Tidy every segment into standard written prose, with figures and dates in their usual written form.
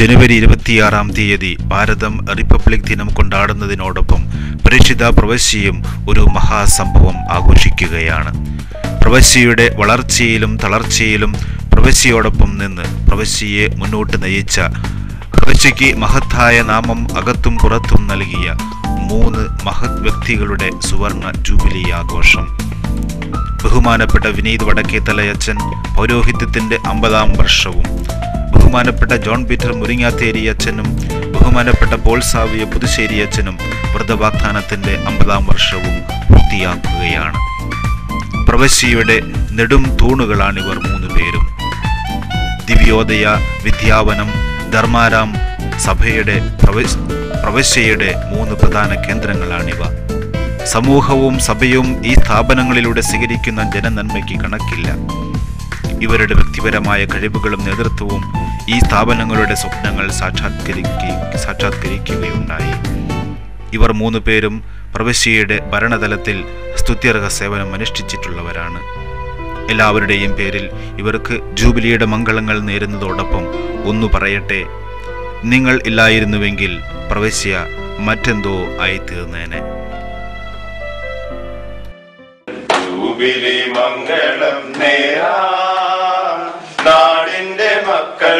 ജനുവരി 26-ാം തീയതി ഭാരതം റിപ്പബ്ലിക് ദിനം കൊണ്ടാടുന്നതിനോടൊപ്പം പരിശുദ്ധ പ്രവശ്യയും ഒരു മഹാസംഭവം ആഘോഷിക്കുകയാണ്. പ്രവശ്യയുടെ വളർച്ചയിലും തളർച്ചയിലും പ്രവശ്യയോടൊപ്പം നിന്ന് പ്രവശ്യയെ മുന്നോട്ട് നയിച്ച, പ്രവശ്യയ്ക്ക് മഹത്തായ നാമം അകത്തും പുറത്തും നൽകിയ 3 മഹത് വ്യക്തികളുടെ സുവർണ ജൂബിലി ആഘോഷം. ബഹുമാനപ്പെട്ട വിനീത് വടക്കേത്തലയച്ചൻ പൗരോഹിത്യത്തിൻ്റെ 50-ാം വർഷവും, ബഹുമാനപ്പെട്ട ജോൺ പീറ്റർ മുരിങ്ങാത്തേരി അച്ഛനും ബഹുമാനപ്പെട്ട പോൾ സാവിയ പുതുശ്ശേരി അച്ഛനും വ്രതവാഗ്ദാനത്തിൻ്റെ 50-ാം വർഷവും പൂർത്തിയാക്കുകയാണ്. പ്രവശ്യയുടെ നെടും തൂണുകളാണിവർ 3 പേരും. ദിവ്യോദയ, വിദ്യാവനം, ധർമാരാം സഭയുടെ പ്രവശ്യയുടെ 3 പ്രധാന കേന്ദ്രങ്ങളാണിവ. സമൂഹവും സഭയും ഈ സ്ഥാപനങ്ങളിലൂടെ സ്വീകരിക്കുന്ന ജനനന്മയ്ക്ക് കണക്കില്ല. ഇവരുടെ വ്യക്തിപരമായ കഴിവുകളും നേതൃത്വവും ഈ സ്ഥാപനങ്ങളുടെ സ്വപ്നങ്ങൾ സാക്ഷാത്കരിക്കുകയുണ്ടായി. ഇവർ 3 പേരും പ്രവശ്യയുടെ ഭരണതലത്തിൽ സ്തുത്യർഹ സേവനം അനുഷ്ഠിച്ചിട്ടുള്ളവരാണ്. എല്ലാവരുടെയും പേരിൽ ഇവർക്ക് ജൂബിലിയുടെ മംഗളങ്ങൾ നേരുന്നതോടൊപ്പം ഒന്നു പറയട്ടെ, നിങ്ങൾ ഇല്ലായിരുന്നുവെങ്കിൽ പ്രവശ്യ മറ്റെന്തോ ആയിത്തീർന്നേനെ. ജൂബിലി മംഗളം നേരാ നാടിന്റെ മക്കൾ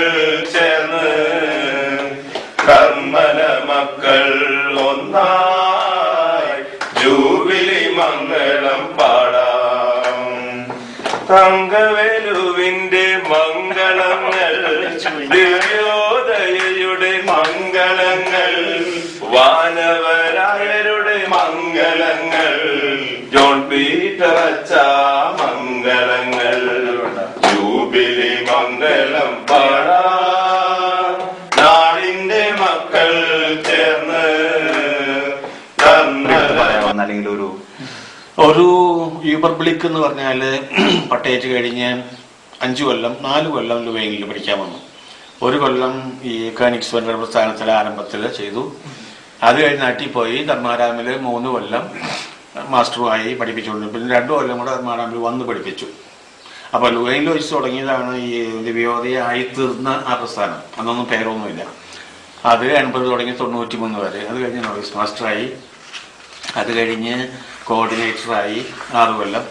ചേർന്ന്, കർമ്മല മക്കൾ ഒന്നായി ജൂബിലി മംഗളം പാടാം. തങ്കവേലുവിന്റെ മംഗളങ്ങൾ, ദിവ്യോദയയുടെ മംഗളങ്ങൾ, വാനവരായരുടെ മംഗളങ്ങൾ, ജോൺ പീറ്റർ അച്ഛ മംഗളങ്ങൾ, ജൂബിലി മംഗളം പാടാം നാടിന്റെ മക്കൾ ചേർന്ന്. അല്ലെങ്കിൽ ഒരു റിപ്പബ്ലിക് എന്ന് പറഞ്ഞാല് പട്ടേറ്റ് കഴിഞ്ഞ് 5 കൊല്ലം 4 കൊല്ലം ലുവൈനിൽ പഠിക്കാൻ വന്നു. 1 കൊല്ലം ഈ കാനിക്സ് വൻവര പ്രസ്ഥാനത്തിലെ ആരംഭത്തിൽ ചെയ്തു. അത് കഴിഞ്ഞ് നാട്ടിൽ പോയി ധർമാരാമില് 3 കൊല്ലം മാസ്റ്ററുമായി പഠിപ്പിച്ചുകൊണ്ട്, പിന്നെ 2 കൊല്ലം കൂടെ ധർമാരാമിൽ വന്ന് പഠിപ്പിച്ചു. അപ്പോൾ ലുവൈനിൽ വെച്ച് തുടങ്ങിയതാണ് ഈ ദിവ്യോദയ ആയിത്തീർന്ന ആ പ്രസ്ഥാനം. അന്നൊന്നും പേരൊന്നുമില്ല. അത് 80 തുടങ്ങി 93 വരെ. അത് കഴിഞ്ഞ് നോയിസ് മാസ്റ്ററായി. അത് കഴിഞ്ഞ് കോർഡിനേറ്ററായി 6 കൊല്ലം.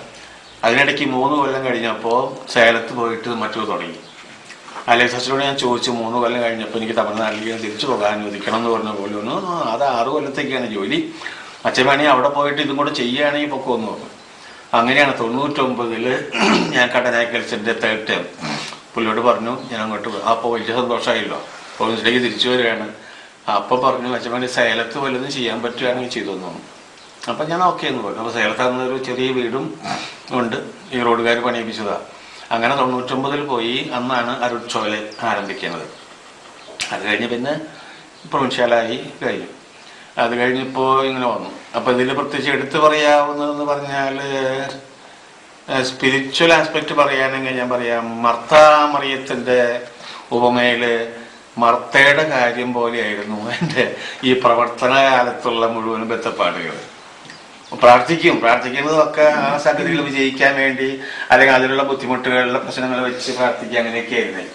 അതിനിടയ്ക്ക് 3 കൊല്ലം കഴിഞ്ഞപ്പോൾ സേലത്ത് പോയിട്ട് മറ്റു തുടങ്ങി. അലക്സ് അച്ഛനോട് ഞാൻ ചോദിച്ചു, 3 കൊല്ലം കഴിഞ്ഞപ്പോൾ എനിക്ക് തമിഴ്നാട്ടിലേക്ക് തിരിച്ചു പോകാൻ അനുവദിക്കണം എന്ന് പറഞ്ഞ പോലെ ഒന്ന്, അത് 6 കൊല്ലത്തേക്കാണ് ജോലി, അച്ഛൻ വേണമെങ്കിൽ അവിടെ പോയിട്ട് ഇതും കൂടെ ചെയ്യുകയാണെങ്കിൽ പൊക്കമെന്ന് പറഞ്ഞു. അങ്ങനെയാണ് 99 ഞാൻ കടനായ്ക്കൽസിൻ്റെ 3rd ടേം പുള്ളിയോട് പറഞ്ഞു ഞാൻ അങ്ങോട്ട്. അപ്പോൾ വലിയ സന്തോഷമായില്ലോ, പ്രൊവിൻസിലേക്ക് തിരിച്ചു വരികയാണ്. അപ്പം പറഞ്ഞു അച്ഛൻ വേണ്ടി സേലത്ത് വല്ലതും ചെയ്യാൻ പറ്റുകയാണെങ്കിൽ ചെയ്തു തന്നു. അപ്പം ഞാൻ ഓക്കെ എന്ന് പറഞ്ഞു. അപ്പോൾ സേലത്താകുന്നൊരു ചെറിയ വീടും ഉണ്ട്, ഈ റോഡുകാർ പണിയിപ്പിച്ചതാണ്. അങ്ങനെ 99 പോയി. അന്നാണ് അരുട്ചോല ആരംഭിക്കുന്നത്. അത് കഴിഞ്ഞ് പിന്നെ പ്രൊവിൻഷ്യലായി കഴിഞ്ഞു. അത് കഴിഞ്ഞിപ്പോൾ ഇങ്ങനെ വന്നു. അപ്പോൾ ഇതിൽ പ്രത്യേകിച്ച് എടുത്തു പറയാവുന്നതെന്ന് പറഞ്ഞാൽ സ്പിരിച്വൽ ആസ്പെക്റ്റ് പറയുകയാണെങ്കിൽ ഞാൻ പറയാം, മർത്താ മറിയത്തിൻ്റെ ഉപമയിൽ മർത്തയുടെ കാര്യം പോലെയായിരുന്നു എൻ്റെ ഈ പ്രവർത്തന കാലത്തുള്ള മുഴുവൻ ബന്ധപ്പാടുകൾ. പ്രാർത്ഥിക്കുന്നതൊക്കെ ആ സംഗതികൾ വിജയിക്കാൻ വേണ്ടി, അല്ലെങ്കിൽ അതിലുള്ള ബുദ്ധിമുട്ടുകളിലെ പ്രശ്നങ്ങൾ വെച്ച് പ്രാർത്ഥിക്കുക, അങ്ങനെയൊക്കെ ആയിരുന്നു.